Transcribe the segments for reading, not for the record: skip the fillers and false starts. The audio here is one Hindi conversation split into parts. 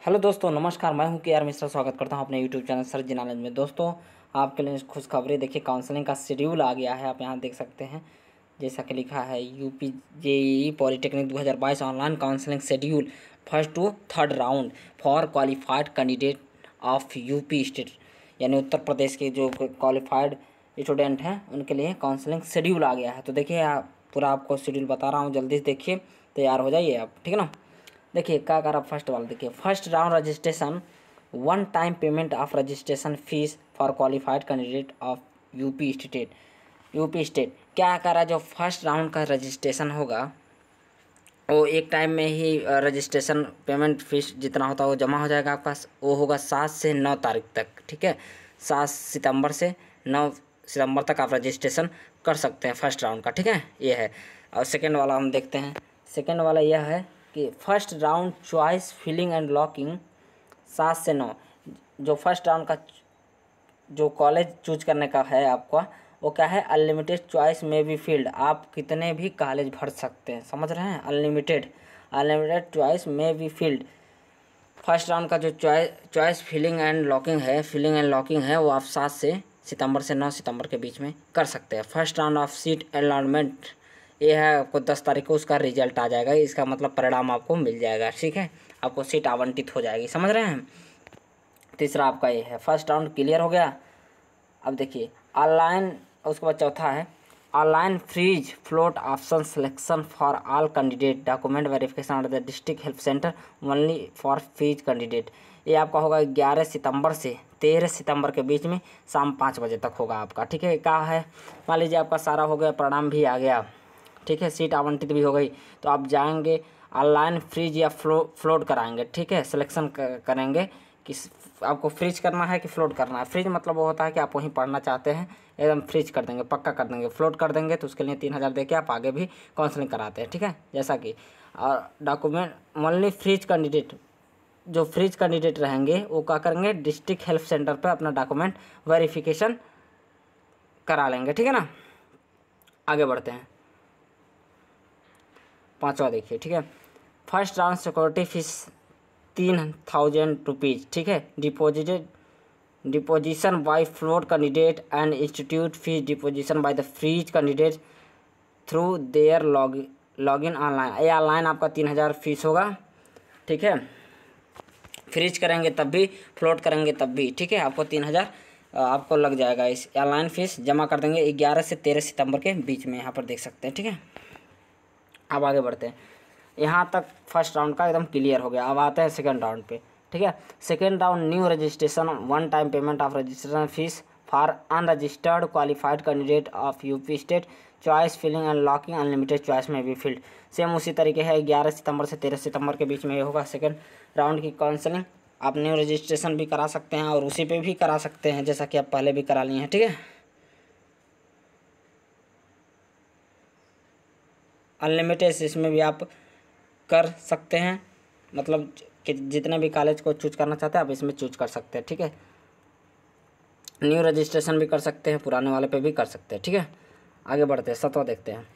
हेलो दोस्तों, नमस्कार। मैं हूं के आर मिश्रा। स्वागत करता हूं अपने यूट्यूब चैनल सर जी नॉलेज में। दोस्तों, आपके लिए खुशखबरी। देखिए, काउंसलिंग का शेड्यूल आ गया है। आप यहां देख सकते हैं, जैसा कि लिखा है UP JEE polytechnic 2022 online counselling schedule first to third round for qualified candidate of UP state, यानी उत्तर प्रदेश के जो क्वालिफाइड स्टूडेंट हैं उनके लिए काउंसलिंग शेड्यूल आ गया है। तो देखिए, पूरा आपको शेड्यूल बता रहा हूँ, जल्दी से देखिए, तैयार हो जाइए आप, ठीक है ना। देखिए क्या कर, फर्स्ट वाला देखिए, first round registration, one time payment of registration fees for qualified candidate of UP state. क्या करा, जो फर्स्ट राउंड का रजिस्ट्रेशन होगा वो एक टाइम में ही रजिस्ट्रेशन पेमेंट फीस जितना होता है वो जमा हो जाएगा आपका। वो होगा 7 से 9 तारीख तक, ठीक है। 7 सितंबर से 9 सितंबर तक आप रजिस्ट्रेशन कर सकते हैं फर्स्ट राउंड का, ठीक है। ये है। और सेकेंड वाला हम देखते हैं। सेकेंड वाला यह है कि first round choice filling and locking 7 से 9। जो फर्स्ट राउंड का जो कॉलेज चूज करने का है आपका, वो क्या है, unlimited choice may be field. आप कितने भी कॉलेज भर सकते हैं, समझ रहे हैं। Unlimited choice may be field. First round का जो चॉइस फिलिंग एंड लॉकिंग है वो आप 7 से सितंबर से 9 सितंबर के बीच में कर सकते हैं। First round of seat allotment, ये है आपको 10 तारीख को उसका रिजल्ट आ जाएगा। इसका मतलब परिणाम आपको मिल जाएगा, ठीक है। आपको सीट आवंटित हो जाएगी, समझ रहे हैं। तीसरा आपका ये है, फर्स्ट राउंड क्लियर हो गया। अब देखिए ऑनलाइन, उसके बाद चौथा है online freeze float option selection for all candidate, document verification at the district help centre only for freeze candidate. ये आपका होगा 11 सितंबर से 13 सितंबर के बीच में शाम 5 बजे तक होगा आपका, ठीक है। क्या है, मान लीजिए आपका सारा हो गया, परिणाम भी आ गया, ठीक है, सीट आवंटित भी हो गई, तो आप जाएंगे ऑनलाइन फ्रीज या फ्लोट कराएंगे, ठीक है। सिलेक्शन करेंगे कि आपको फ्रीज करना है कि फ्लोट करना है। फ्रीज मतलब वो होता है कि आप वहीं पढ़ना चाहते हैं, एकदम फ्रीज कर देंगे, पक्का कर देंगे। फ्लोट कर देंगे तो उसके लिए 3000 दे के आप आगे भी काउंसलिंग कराते हैं, ठीक है। जैसा कि और डॉक्यूमेंट ओनली फ्रीज कैंडिडेट, जो फ्रीज कैंडिडेट रहेंगे वो क्या करेंगे, डिस्ट्रिक्ट हेल्प सेंटर पर अपना डॉक्यूमेंट वेरिफिकेशन करा लेंगे, ठीक है ना। आगे बढ़ते हैं, पाँचवा देखिए, ठीक है। First round security fees 3000 rupees, ठीक है। Deposition by float candidate and institute fees deposition by the freeze candidate through their login online. ये ऑनलाइन आपका 3000 फीस होगा, ठीक है। फ्रीज करेंगे तब भी, फ्लोट करेंगे तब भी, ठीक है। आपको 3000 आपको लग जाएगा। इस ऑनलाइन फीस जमा कर देंगे 11 से 13 सितंबर के बीच में, यहाँ पर देख सकते हैं, ठीक है। अब आगे बढ़ते हैं। यहाँ तक फर्स्ट राउंड का एकदम क्लियर हो गया। अब आते हैं सेकंड राउंड पे, ठीक है। Second round new registration, one time payment of registration fees for unregistered qualified candidate of UP state, choice filling and locking unlimited choice may be field. Same उसी तरीके है, 11 सितंबर से 13 सितंबर के बीच में ये होगा सेकंड राउंड की काउंसलिंग। आप न्यू रजिस्ट्रेशन भी करा सकते हैं और उसी पे भी करा सकते हैं, जैसा कि आप पहले भी करा लिए हैं, ठीक है। अनलिमिटेड इसमें भी आप कर सकते हैं, मतलब कि जितने भी कॉलेज को चूज करना चाहते हैं आप इसमें चूज कर सकते हैं, ठीक है। न्यू रजिस्ट्रेशन भी कर सकते हैं, पुराने वाले पे भी कर सकते हैं, ठीक है। आगे बढ़ते हैं, 7वां देखते हैं।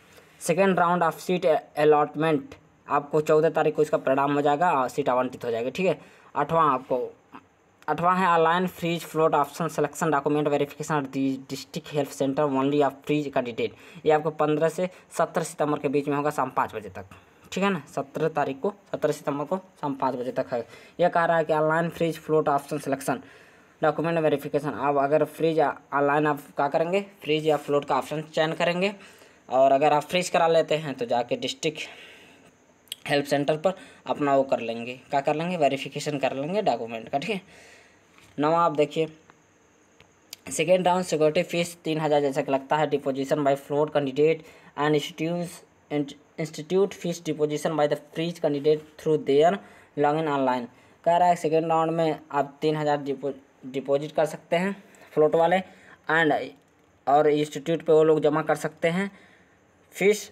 Second round of seat allotment, आपको 14 तारीख को इसका परिणाम हो जाएगा और सीट आवंटित हो जाएगी, ठीक है। 8वां है online freeze float option selection document verification at the district help centre only of freeze candidate. ये आपको 15 से 17 सितंबर के बीच में होगा शाम 5 बजे तक, ठीक है ना। 17 सितंबर को शाम 5 बजे तक है। यह कह रहा है कि online freeze float option selection document verification. आप अगर फ्रीज ऑनलाइन आप क्या करेंगे, फ्रीज या फ्लोट का ऑप्शन चयन करेंगे, और अगर आप फ्रीज करा लेते हैं तो जाके डिस्ट्रिक्ट हेल्प सेंटर पर अपना वो कर लेंगे, क्या कर लेंगे, वेरिफिकेशन कर लेंगे डॉक्यूमेंट का, ठीक है। 9वां आप देखिए, सेकेंड राउंड सिक्योरिटी फीस 3000 जैसा कि लगता है, deposition by float candidate and institute fees deposition by the freeze candidate through their login online. कह रहा है सेकेंड राउंड में आप 3000 डिपॉजिट कर सकते हैं फ्लोट वाले, एंड और इंस्टीट्यूट पे वो लोग जमा कर सकते हैं फीस,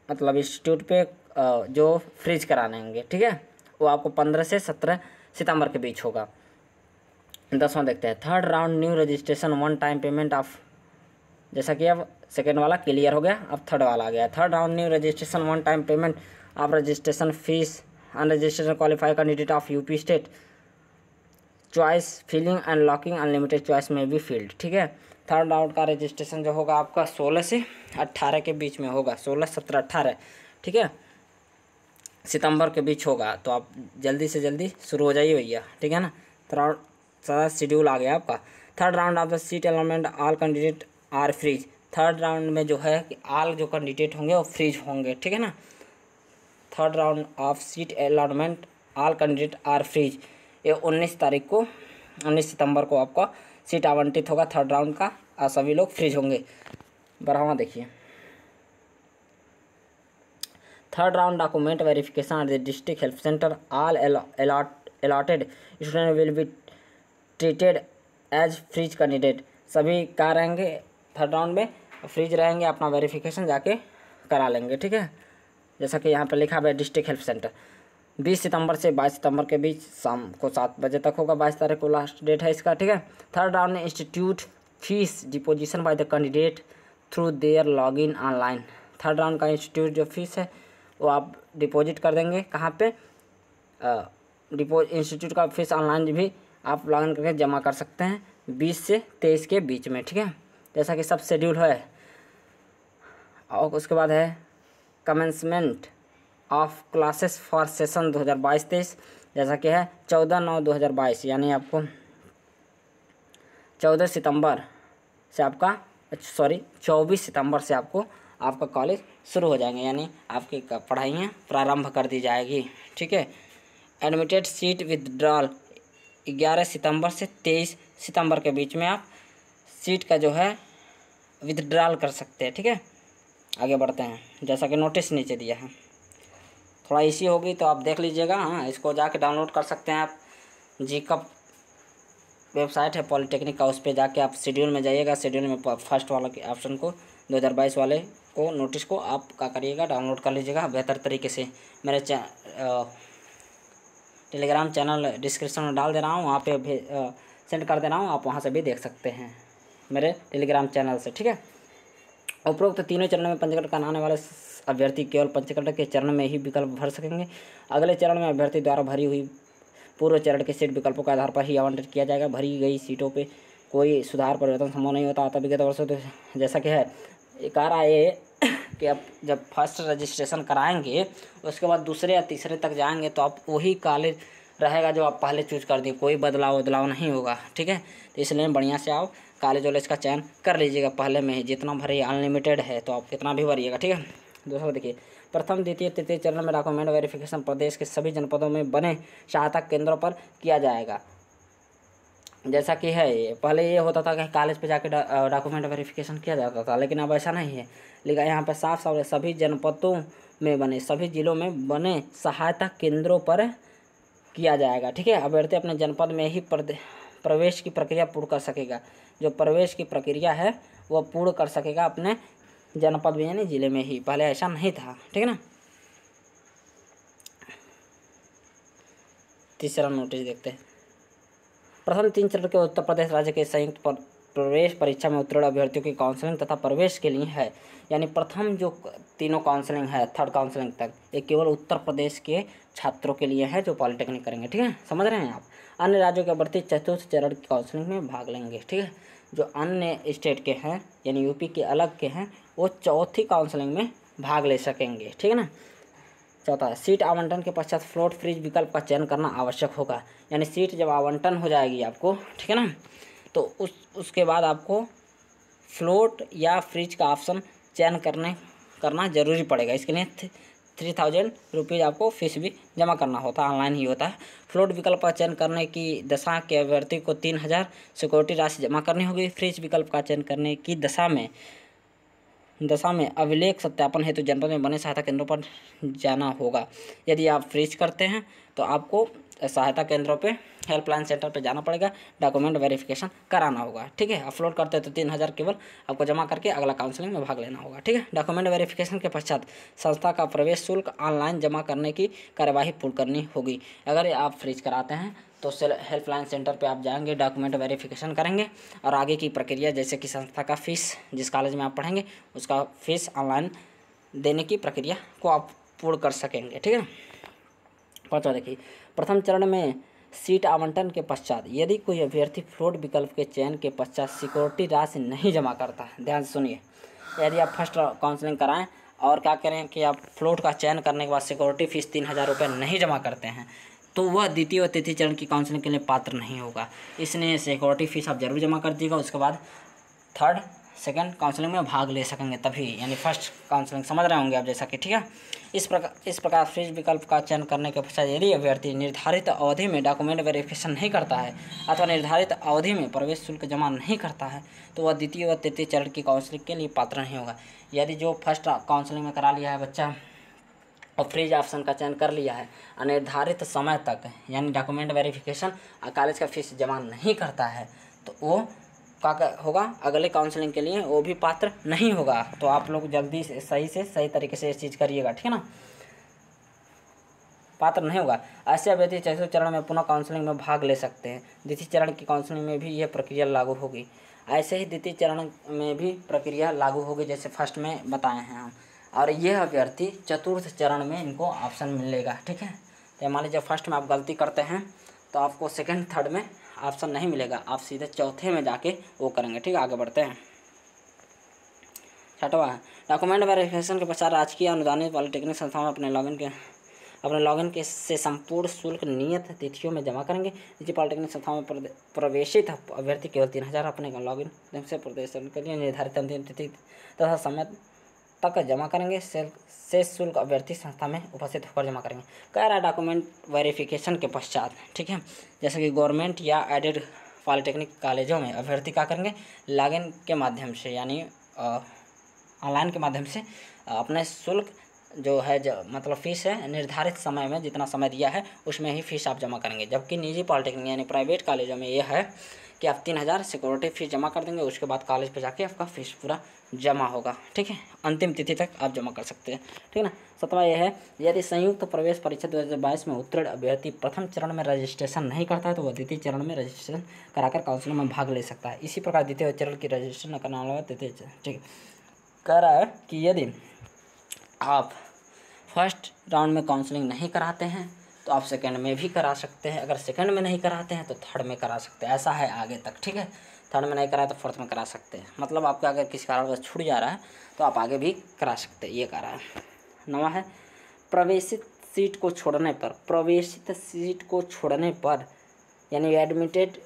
मतलब इंस्टीट्यूट पे जो फ्रीज कराएंगे, ठीक है। वो आपको 15 से 17 सितंबर के बीच होगा। 10वां देखते हैं, third round new registration one time payment of, जैसा कि अब सेकेंड वाला क्लियर हो गया, अब थर्ड वाला आ गया। Third round new registration one time payment of registration fees unregistered qualified candidate of UP state choice filling unlocking unlimited choice may be field, ठीक है। थर्ड राउंड का रजिस्ट्रेशन जो होगा आपका 16 से 18 के बीच में होगा, 16, 17, 18, ठीक है, सितंबर के बीच होगा। तो आप जल्दी से जल्दी शुरू हो जाइए भैया, ठीक है ना। थर्ड सारा शेड्यूल आ गया आपका। Third round of the seat allotment all candidate are freeze. Third round में जो है कि ऑल जो कैंडिडेट होंगे वो फ्रीज होंगे, ठीक है ना। Third round of seat allotment all candidate are freeze, ये 19 तारीख को, 19 सितंबर को आपका सीट आवंटित होगा थर्ड राउंड का, और सभी लोग फ्रीज होंगे। बढ़ावा देखिए, third round document verification at the district help centre, all allotted student will be treated as freeze candidate. सभी कहाँ रहेंगे थर्ड राउंड में, फ्रीज रहेंगे, अपना वेरिफिकेशन जाके करा लेंगे, ठीक है। जैसा कि यहाँ पर लिखा हुआ है डिस्ट्रिक्ट हेल्प सेंटर 20 सितंबर से 22 सितंबर के बीच शाम को 7 बजे तक होगा। 22 तारीख को लास्ट डेट है इसका, ठीक है। थर्ड राउंड में institute fees deposition by the candidate through their login online. Third round का इंस्टीट्यूट जो फीस है वो आप डिपॉजिट कर देंगे कहाँ पे, इंस्टीट्यूट का फीस ऑनलाइन भी आप लॉगिन करके जमा कर सकते हैं 20 से 23 के बीच में, ठीक है। जैसा कि सब शेड्यूल है। और उसके बाद है commencement of classes for session 2022-23, जैसा कि है 14/9/2022, यानी आपको 14 सितंबर से आपका 24 सितंबर से आपका कॉलेज शुरू हो जाएंगे, यानी आपकी पढ़ाइयाँ प्रारंभ कर दी जाएगी, ठीक है। एडमिटेड सीट विदड्रॉल 11 सितंबर से 23 सितंबर के बीच में आप सीट का जो है विदड्रॉल कर सकते हैं, ठीक है। आगे बढ़ते हैं, जैसा कि नोटिस नीचे दिया है, थोड़ा इसी होगी तो आप देख लीजिएगा। हाँ, इसको जाके डाउनलोड कर सकते हैं आप। जी का वेबसाइट है पॉलिटेक्निक का, उस पर जाके आप शेड्यूल में जाइएगा। शेड्यूल में फर्स्ट वाला के ऑप्शन को 2022 वाले को नोटिस को आप क्या करिएगा, डाउनलोड कर लीजिएगा बेहतर तरीके से। मेरे टेलीग्राम चैनल डिस्क्रिप्शन में डाल दे रहा हूँ, वहाँ पे सेंड कर दे रहा हूँ, आप वहाँ से भी देख सकते हैं मेरे टेलीग्राम चैनल से, ठीक है। उपरोक्त तीनों चरणों में पंचकट्ठ कराने वाले अभ्यर्थी केवल पंचकट्ठ के चरण में ही विकल्प भर सकेंगे। अगले चरण में अभ्यर्थी द्वारा भरी हुई पूर्व चरण के सीट विकल्पों के आधार पर ही आवंटित किया जाएगा। भरी गई सीटों पे कोई सुधार परिवर्तन संभव नहीं होता आता विगत वर्षों। तो जैसा कि है कह रहा है कि आप जब फर्स्ट रजिस्ट्रेशन कराएंगे उसके बाद दूसरे या तीसरे तक जाएंगे तो आप वही कॉलेज रहेगा जो आप पहले चूज कर दिए, कोई बदलाव नहीं होगा, ठीक है। तो इसलिए बढ़िया से आप कॉलेज वॉलेज का चयन कर लीजिएगा पहले में ही, जितना भरिए अनलिमिटेड है तो आप कितना भी भरिएगा, ठीक है। दूसरा देखिए, प्रथम द्वितीय तृतीय चरण में डॉक्यूमेंट वेरिफिकेशन प्रदेश के सभी जनपदों में बने सहायता केंद्रों पर किया जाएगा। जैसा कि है पहले ये होता था कि कॉलेज पे जाके डॉक्यूमेंट वेरिफिकेशन किया जाता था, लेकिन अब ऐसा नहीं है। लेकिन यहाँ पर साफ साफ सभी जनपदों में बने, सभी जिलों में बने सहायता केंद्रों पर किया जाएगा, ठीक है। अभ्यर्थी अपने जनपद में ही प्रवेश की प्रक्रिया पूर्ण कर सकेगा। जो प्रवेश की प्रक्रिया है वह पूर्ण कर सकेगा अपने जनपद में, यानी जिले में ही। पहले ऐसा नहीं था, ठीक है ना। तीसरा नोटिस देखते हैं। प्रथम 3 चरण के उत्तर प्रदेश राज्य के संयुक्त प्रवेश परीक्षा में उत्तीर्ण अभ्यर्थियों की काउंसलिंग तथा प्रवेश के लिए है। यानी प्रथम जो तीनों काउंसलिंग है, थर्ड काउंसलिंग तक, ये केवल उत्तर प्रदेश के छात्रों के लिए है जो पॉलिटेक्निक करेंगे, ठीक है। समझ रहे हैं आप। अन्य राज्यों के अभ्यर्थी चतुर्थ चरण की काउंसलिंग में भाग लेंगे, ठीक है। जो अन्य स्टेट के हैं यानी यूपी के अलग के हैं वो चौथी काउंसलिंग में भाग ले सकेंगे, ठीक है ना। चौथा, सीट आवंटन के पश्चात फ्लोट फ्रीज विकल्प का चयन करना आवश्यक होगा। यानी सीट जब आवंटन हो जाएगी आपको, ठीक है ना, तो उसके बाद आपको फ्लोट या फ्रीज का ऑप्शन चयन करना जरूरी पड़ेगा। इसके लिए 3000 रुपीज़ आपको फीस भी जमा करना होता है, ऑनलाइन ही होता है। फ्लोट विकल्प का चयन करने की दशा के अभ्यर्थी को 3000 सिक्योरिटी राशि जमा करनी होगी। फ्रीज विकल्प का चयन करने की दशा में अभिलेख सत्यापन हेतु जनपद में बने सहायता केंद्रों पर जाना होगा। यदि आप फ्रीज करते हैं तो आपको सहायता केंद्रों पे हेल्पलाइन सेंटर पे जाना पड़ेगा, डॉक्यूमेंट वेरिफिकेशन कराना होगा, ठीक है। अपलोड करते हैं तो 3000 केवल आपको जमा करके अगला काउंसलिंग में भाग लेना होगा, ठीक है। डॉक्यूमेंट वेरिफिकेशन के पश्चात संस्था का प्रवेश शुल्क ऑनलाइन जमा करने की कार्यवाही पूर्ण करनी होगी। अगर आप फ्रीज कराते हैं तो हेल्पलाइन सेंटर पे आप जाएंगे, डॉक्यूमेंट वेरिफिकेशन करेंगे और आगे की प्रक्रिया जैसे कि संस्था का फीस, जिस कॉलेज में आप पढ़ेंगे उसका फीस ऑनलाइन देने की प्रक्रिया को आप पूर्ण कर सकेंगे, ठीक है। पाँचवा देखिए, प्रथम चरण में सीट आवंटन के पश्चात यदि कोई अभ्यर्थी फ्लोट विकल्प के चयन के पश्चात सिक्योरिटी राशि नहीं जमा करता है, ध्यान से सुनिए, यदि आप फर्स्ट काउंसलिंग कराएं और क्या करें कि आप फ्लोट का चयन करने के बाद सिक्योरिटी फीस 3,000 रुपये नहीं जमा करते हैं तो वह द्वितीय व तृतीय चरण की काउंसलिंग के लिए पात्र नहीं होगा। इसलिए सिक्योरिटी फीस आप जरूर जमा कर दीजिएगा, उसके बाद थर्ड सेकंड काउंसलिंग में भाग ले सकेंगे तभी, यानी फर्स्ट काउंसलिंग समझ रहे होंगे आप जैसा कि, ठीक है। इस प्रकार फ्रीज विकल्प का चयन करने के पश्चात यदि अभ्यर्थी निर्धारित अवधि में डॉक्यूमेंट वेरिफिकेशन नहीं करता है अथवा निर्धारित अवधि में प्रवेश शुल्क जमा नहीं करता है तो वह द्वितीय व तृतीय चरण की काउंसलिंग के लिए पात्र नहीं होगा। यदि जो फर्स्ट काउंसलिंग में करा लिया है बच्चा और फ्रीज ऑप्शन का चयन कर लिया है अनिर्धारित समय तक यानी डॉक्यूमेंट वेरिफिकेशन और कॉलेज का फीस जमा नहीं करता है तो वो क्या होगा, अगले काउंसलिंग के लिए वो भी पात्र नहीं होगा। तो आप लोग जल्दी से सही तरीके से ये चीज़ करिएगा, ठीक है ना, पात्र नहीं होगा। ऐसे अभ्यर्थी चौथे चरण में पुनः काउंसलिंग में भाग ले सकते हैं। द्वितीय चरण की काउंसलिंग में भी यह प्रक्रिया लागू होगी। ऐसे ही द्वितीय चरण में भी प्रक्रिया लागू होगी जैसे फर्स्ट में बताए हैं हम। और यह अभ्यर्थी चतुर्थ चरण में इनको ऑप्शन मिलेगा, ठीक है। तो मान लीजिए फर्स्ट में आप गलती करते हैं तो आपको सेकंड थर्ड में ऑप्शन नहीं मिलेगा, आप सीधे चौथे में जाके वो करेंगे, ठीक है। आगे बढ़ते हैं। छठवां है डॉक्यूमेंट वेरिफिकेशन के पश्चात राजकीय अनुदानित पॉलिटेक्निक संस्थाओं में अपने लॉगिन के से संपूर्ण शुल्क नियत तिथियों में जमा करेंगे। निजी पॉलिटेक्निक संस्थाओं में प्रवेशित अभ्यर्थी केवल 3,000 अपने लॉगिन से प्रदर्शन के लिए निर्धारित अंतिम तिथि तथा समय तक जमा करेंगे। शेष शुल्क अभ्यर्थी संस्था में उपस्थित होकर जमा करेंगे। कह रहा है डॉक्यूमेंट वेरिफिकेशन के पश्चात, ठीक है, जैसे कि गवर्नमेंट या एडेड पॉलिटेक्निक कॉलेजों में अभ्यर्थी क्या करेंगे, लॉगिन के माध्यम से यानी ऑनलाइन के माध्यम से अपने शुल्क जो है मतलब फ़ीस है निर्धारित समय में जितना समय दिया है उसमें ही फ़ीस आप जमा करेंगे। जबकि निजी पॉलिटेक्निक यानी प्राइवेट कॉलेजों में यह है कि आप 3,000 सिक्योरिटी फीस जमा कर देंगे, उसके बाद कॉलेज पे जाके आपका फीस पूरा जमा होगा, ठीक है। अंतिम तिथि तक आप जमा कर सकते हैं, ठीक है ना। सतवां यह है यदि संयुक्त प्रवेश परीक्षा 2022 में उत्तीर्ण अभ्यर्थी प्रथम चरण में रजिस्ट्रेशन नहीं करता है तो वह द्वितीय चरण में रजिस्ट्रेशन कराकर काउंसलिंग में भाग ले सकता है। इसी प्रकार द्वितीय चरण की रजिस्ट्रेशन न करने वाला तृतीय चरण, ठीक है। कह रहा है कि यदि आप फर्स्ट राउंड में काउंसलिंग नहीं कराते हैं तो आप सेकंड में भी करा सकते हैं, अगर सेकंड में नहीं कराते हैं तो थर्ड में करा सकते हैं, ऐसा है आगे तक, ठीक है। थर्ड में नहीं कराए तो फोर्थ में करा सकते हैं, मतलब आपका अगर किसी कारण से छूट जा रहा है तो आप आगे भी करा सकते हैं, ये कह रहा है। नवा है प्रवेशित सीट को छोड़ने पर यानी एडमिटेड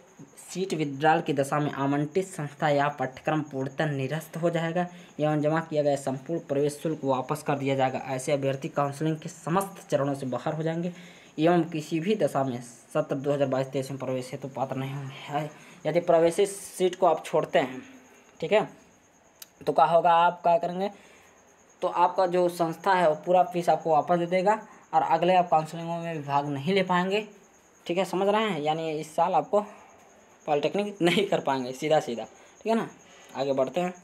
सीट विड्रॉल की दशा में आवंटित संस्था या पाठ्यक्रम पूर्णतः निरस्त हो जाएगा एवं जमा किया गया संपूर्ण प्रवेश शुल्क वापस कर दिया जाएगा। ऐसे अभ्यर्थी काउंसलिंग के समस्त चरणों से बाहर हो जाएंगे एवं किसी भी दशा में सत्र 2022-23 में प्रवेश हेतु पात्र नहीं होंगे। यदि प्रवेशित सीट को आप छोड़ते हैं, ठीक है, तो क्या होगा, आप क्या करेंगे, तो आपका जो संस्था है वो पूरा फीस आपको वापस दे देगा और अगले आप काउंसलिंगों में भी भाग नहीं ले पाएंगे, ठीक है, समझ रहे हैं। यानी इस साल आपको पॉलिटेक्निक नहीं कर पाएंगे सीधा, ठीक है ना। आगे बढ़ते हैं।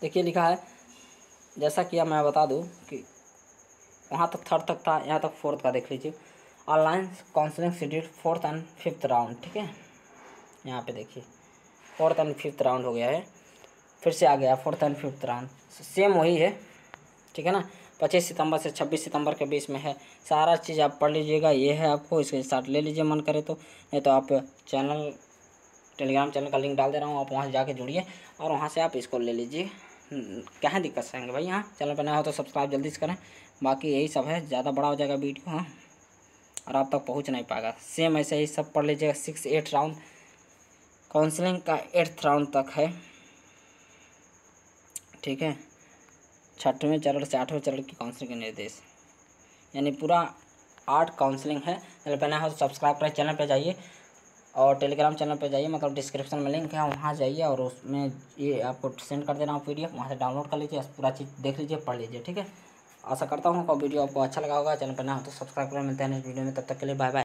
देखिए लिखा है, जैसा कि मैं बता दूं कि वहाँ तक थर्ड तक था, यहाँ तक फोर्थ का देख लीजिए। Online counselling schedule 4th and 5th round, ठीक है, यहाँ पे देखिए 4th and 5th राउंड हो गया है, फिर से आ गया 4th and 5th round, same वही है, ठीक है ना। 25 सितंबर से 26 सितंबर के बीच में है। सारा चीज़ आप पढ़ लीजिएगा, ये है, आपको इसके साथ ले लीजिए मन करे तो, नहीं तो आप टेलीग्राम चैनल का लिंक डाल दे रहा हूँ, आप वहाँ से जाके जुड़िए और वहाँ से आप इसको ले लीजिए। क्या है दिक्कत से भाई, यहाँ चैनल पर नया हो तो सब्सक्राइब जल्दी से करें। बाकी यही सब है, ज़्यादा बड़ा हो जाएगा वीडियो, हाँ, और आप तक पहुँच नहीं पाएगा। सेम ऐसे ही सब पढ़ लीजिएगा। 6-8 राउंड काउंसलिंग का 8th राउंड तक है, ठीक है। 6वें चरण से 8वें चरण की काउंसलिंग के निर्देश, यानी पूरा 8 काउंसलिंग है। चैनल पर नया हो तो सब्सक्राइब करें, चैनल पर जाइए और टेलीग्राम चैनल पे जाइए, मतलब डिस्क्रिप्शन में लिंक है, वहाँ जाइए और उसमें ये आपको सेंड कर दे रहा हूँ PDF, वहाँ से डाउनलोड कर लीजिए, पूरा चीज़ देख लीजिए, पढ़ लीजिए, ठीक है। आशा करता हूँ वीडियो आपको अच्छा लगा होगा। चैनल पर नया हो तो सब्सक्राइब करें। मिलते हैं नेक्स्ट वीडियो में, तब तक के लिए बाय बाय।